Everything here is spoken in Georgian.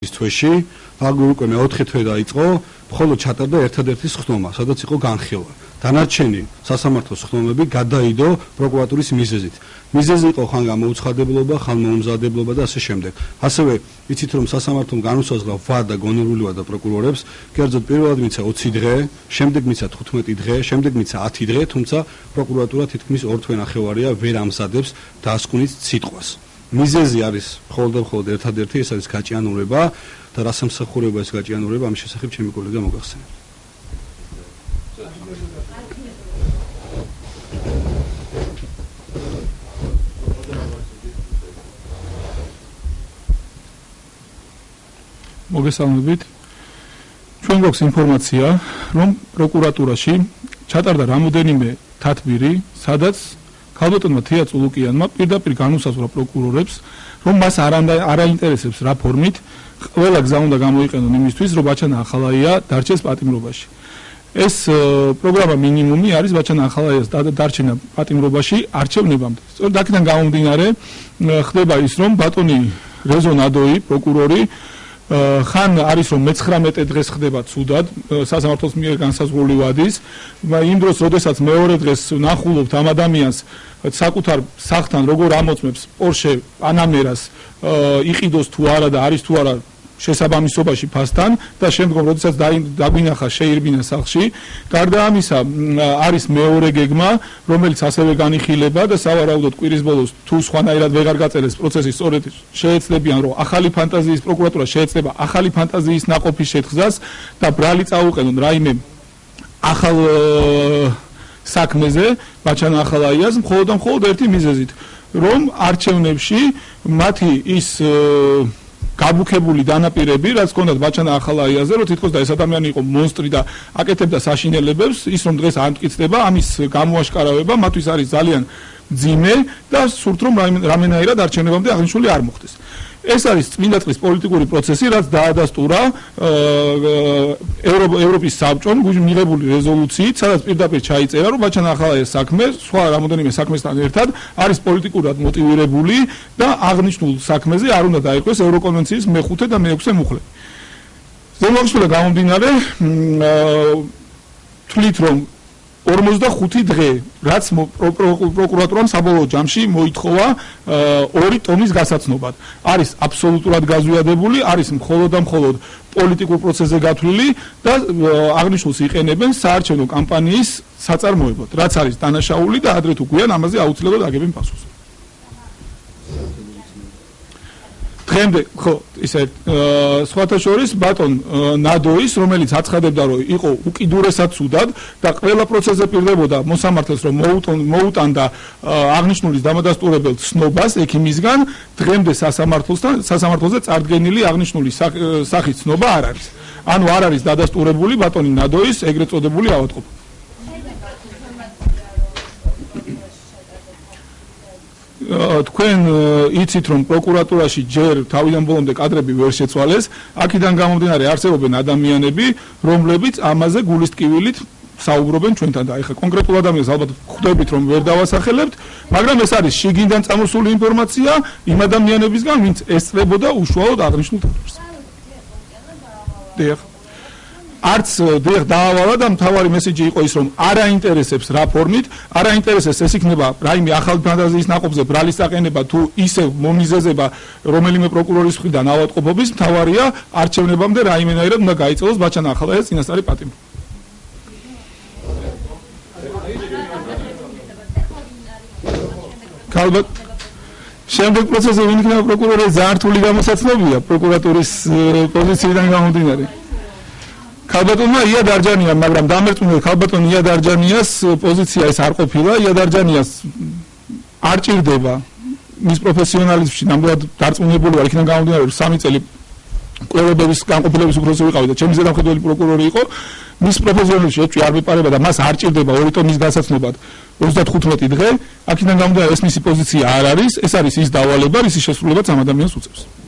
ის თვეში აგურუკე მე-4 თვე დაიწყო, მხოლოდ ჩატარდა ერთადერთი სხდომა, სადაც იყო განხილვა. დანარჩენი სასამართლოს სხდომები გადაიდო პროკურატურის მიზეზით. მიზეზი იყო ხან გამოუცხადებლობა, ხან მოუმზადებლობა და ასე შემდეგ. ასევე იცით რომ სასამართლომ განუსაზღვრა ვადა გონივრული ვადა პროკურორებს, კერძოდ პირველად მიცა 20 დღე, შემდეგ მიცა 15 დღე, შემდეგ მიცა 10 დღე, თუმცა პროკურატურა თითქმის 2 თვე ნახევარია ვერ ამზადებს დასკვნით სიტყვას. მიზეზი არის მხოლოდ ერთადერთი, ეს არის გაჭიანურება და რა სამსახურება ეს გაჭიანურება, ამის შესახებ ჩემი კოლეგა მოგახსენებს. მოგესალმებით. ჩვენ გვაქვს ინფორმაცია, რომ პროკურატურაში ჩატარდა რამოდენიმე თათბირი, სადაც ქალბატონმა თია წულუკიანმა პირდაპირ განუსაზღვრა პროკურორებს, რომ მას არ აინტერესებს რა ფორმით ყველა გზა უნდა გამოიყენონ იმისთვის, რომ ბაჩანა ახალაია დარჩეს პატიმრობაში. ეს პროგრამა მინიმუმი არის ბაჩანა ახალაიას დარჩენა პატიმრობაში არჩევნებამდე. სწორედ აქედან გამომდინარე ხდება ის, რომ ბატონი რეზო ნადოი, პროკურორი ხან არის რომ მე-19 დღეს ხდება ცუდად სასამართლოს მიერ განსაზღვრული ვადის, იმ დროს, როდესაც მეორე დღეს ნახულობთ ამ ადამიანს საკუთარ სახლთან როგორ ამოწმებს პორშე პანამერას იყიდოს თუ არა და არის თუ არა შესაბამისობაში ფასთან და შემდგომ როდესაც დაგვინახა შეირბინა სახლში, გარდა ამისა არის მეორე გეგმა, რომელიც ასევე განიხილება და სავარაუდოდ კვირის ბოლოს თუ სხვანაირად ვეღარ გაწერეს პროცესი, სწორედ შეეცლებიან რომ ახალი ფანტაზიის პროკურატურა შეეცლება ახალი ფანტაზიის ნაყოფის შეთხზას და ბრალი წაუყენონ რაიმე ახალ საქმეზე ბაჩანა ახალაიას მხოლოდ ერთი მიზეზით, რომ არჩევნებში მათი ის გაბუქებული დანაპირები, რაც ჰქონდათ ბაჩანა ახალაიაზე, რომ თითქოს და ეს ადამიანი იყო მონსტრი და აკეთებდა საშინელებებს, ის რომ დღეს არ მტკიცდება, ამის გამოაშკარავება მათთვის არის ძალიან ძიმე და სურთ რომ რამენაირად არჩევნებამდე აღნიშნული არ მოხდეს. ეს არის წმინდა წყლის პოლიტიკური პროცესი, რაც დაადასტურა ევროპის საბჭომ მიღებული რეზოლუციით, სადაც პირდაპირ ჩაიწერა, რომ ბაჩანა ახალაიას საქმე სხვა რამოდენიმე საქმესთან ერთად არის პოლიტიკურად მოტივირებული და აღნიშნულ საქმეზე არ უნდა დაერქვეს ევროკონვენციის მე-5 და მე-6 მუხლები. ზემოაღწევა გამომდინარე თვლით რომ 45 დღე, რაც პროკურატურამ საბოლოო ჯამში მოითხოვა 2 ტომის გასაცნობად. არის აბსოლუტურად გაზვიადებული, არის მხოლოდ პოლიტიკურ პროცესზე გათვლილი და აღნიშნულს იყენებენ საარჩევნო კამპანიის საწარმოებლად, რაც არის დანაშაული და ადრე თუ გვიან ამაზე აუცილებლად აგებენ პასუხს. დღემდე ხო ისე სხვათა შორის ბატონ ნადოის, რომელიც აცხადებდა, რომ იყო უკიდურესად ცუდად და ყველა პროცესზე პირდებოდა მოსამართლეს, რომ მოუტანდა აღნიშნულის დამადასტურებელ ცნობას ექიმისგან, დღემდე სასამართლოზე წარდგენილი აღნიშნული სახის ცნობა არ არის. ანუ არ არის დადასტურებული ბატონი ნადოის ეგრეთ წოდებული ავადმყოფობა. თქვენ იცით რომ პროკურატურაში ჯერ თავიდან ბოლომდე კადრები ვერ შეცვალეს, აქედან გამომდინარე არსებობენ ადამიანები, რომლებიც ამაზე გულის ტკივილით საუბრობენ ჩვენთან და ეხლა კონკრეტულ ადამიანს ალბათ ხვდებით რომ ვერ დავასახელებთ, მაგრამ ეს არის შიგნიდან წამოსული ინფორმაცია იმ ადამიანებისგან, ვინც ესწრებოდა უშუალოდ აღნიშნულ თემებს. არც დაავალა და მთავარი მესიჯი იყო ის, რომ არ აინტერესებს რა ფორმით, არ აინტერესებს ეს იქნება რაიმე ახალი ფანტაზიის ნაყოფზე ბრალის საყენება თუ ისე მომიზეზება რომელიმე პროკურორის მხრიდან ავადმყოფობის, მთავარია არჩევნებამდე რაიმენაირად უნდა გაიწელოს ბაჩანა ახალაიას წინასწარი პატიმრო. ქალბატ შემდეგ პროცესზე ვინ იქნება პროკურორი ძალიან რთული გამოსაცნობია პროკურატურის პოზიციიდან გამომდინარე. ქალბატონმა ია დარჯანია, მაგრამ დამერწმუნდა ქალბატონ ია დარჯანიას პოზიცია ეს არ ყოფილა, ია დარჯანიას არ ჭირდება მის პროფესიონალიზმში ნამდვილად დარწმუნებული ვარ, იქიდან გამომდინარე რომ 3 წელი კვლევების განყოფილების უფროსი ვიყავი და ჩემი ზედამხედველი პროკურორი იყო, მის პროფესიონალიზმში ეჭვი არ ვიპარება და მას არ ჭირდება 2 ტომის გასაცნობად 35 დღე, აქედან გამომდინარე ეს მისი პოზიცია არ არის, ეს არის ის დავალება, რის შესრულებაც ამ ადამიანს უწევს.